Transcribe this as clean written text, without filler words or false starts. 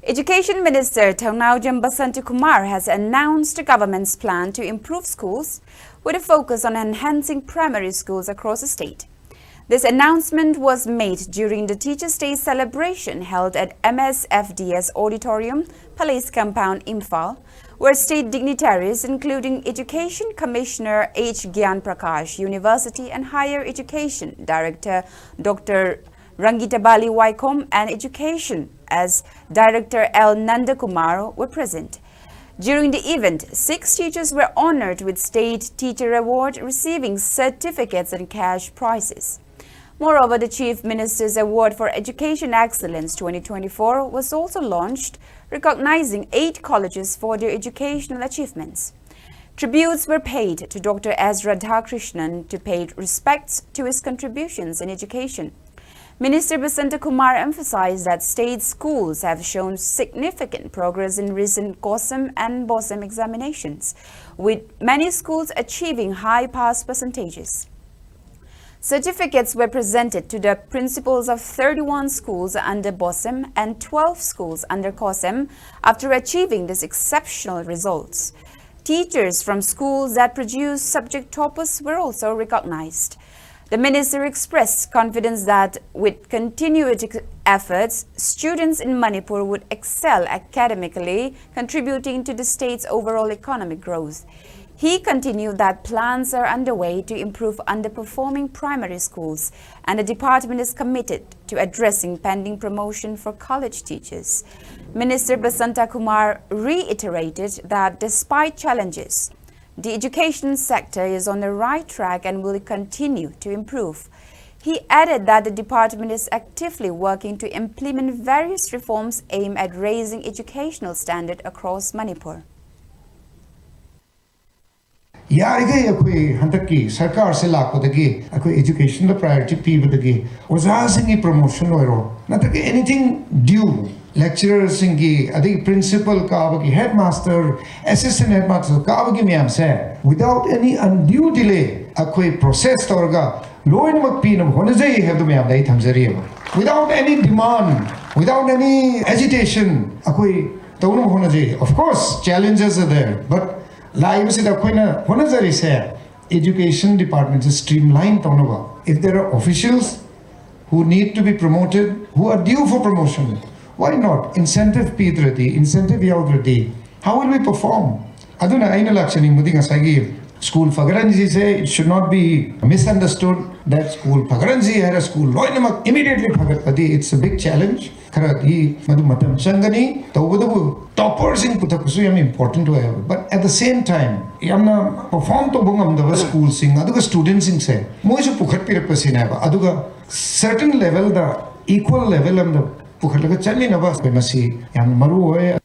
Education Minister Basantakumar has announced the government's plan to improve schools with a focus on enhancing primary schools across the state. This announcement was made during the Teachers' Day celebration held at MSFDS Auditorium, Palace Compound, Imphal, where state dignitaries including Education Commissioner H. Gyan Prakash, University and Higher Education Director Dr. Rangitabali Waikom and Education as Director L. Nandakumar were present. During the event, 6 teachers were honored with State Teacher Award, receiving certificates and cash prizes. Moreover, the Chief Minister's Award for Education Excellence 2024 was also launched, recognizing 8 colleges for their educational achievements. Tributes were paid to Dr. S. Radhakrishnan to pay respects to his contributions in education. Minister Basantakumar emphasized that state schools have shown significant progress in recent COSM and BOSM examinations, with many schools achieving high pass percentages. Certificates were presented to the principals of 31 schools under BOSM and 12 schools under COSM after achieving these exceptional results. Teachers from schools that produced subject toppers were also recognized. The minister expressed confidence that with continued efforts, students in Manipur would excel academically, contributing to the state's overall economic growth. He continued that plans are underway to improve underperforming primary schools, and the department is committed to addressing pending promotion for college teachers. Minister Basantakumar reiterated that despite challenges, the education sector is on the right track and will continue to improve. He added that the department is actively working to implement various reforms aimed at raising educational standards across Manipur. Sarkar se lakpadagi akoi education the priority pibadagi oza singi promotion oiro nataki anything due lecturer singi adi principal kabagi headmaster assistant headmaster kabagi myam se without any undue delay akoi process torga loin mak pinam honajai have the myam dai thamjari without any demand, without any agitation akoi taunam honajai. Of course challenges are there, but education department is streamlined. If there are officials who need to be promoted, who are due for promotion, why not? Incentive Pidrati, incentive Yaudrati. How will we perform? Aduna Aina Lakshani Mudinga Sagi School Fagaranji say it should not be misunderstood that school Fagaranji had a school Loinamak immediately Fagatpati. It's a big challenge. Karati Madumatam Sangani, Tawadabu, toppers in Putakusuyam important to have. But at the same time, Yamna perform to Bungam the school sing, Aduga students in say, Moisu Pukhat Pirapasinava, Aduga certain level, the equal level of the Pukhataka Chani Navas, Bemasi, Yan Maru.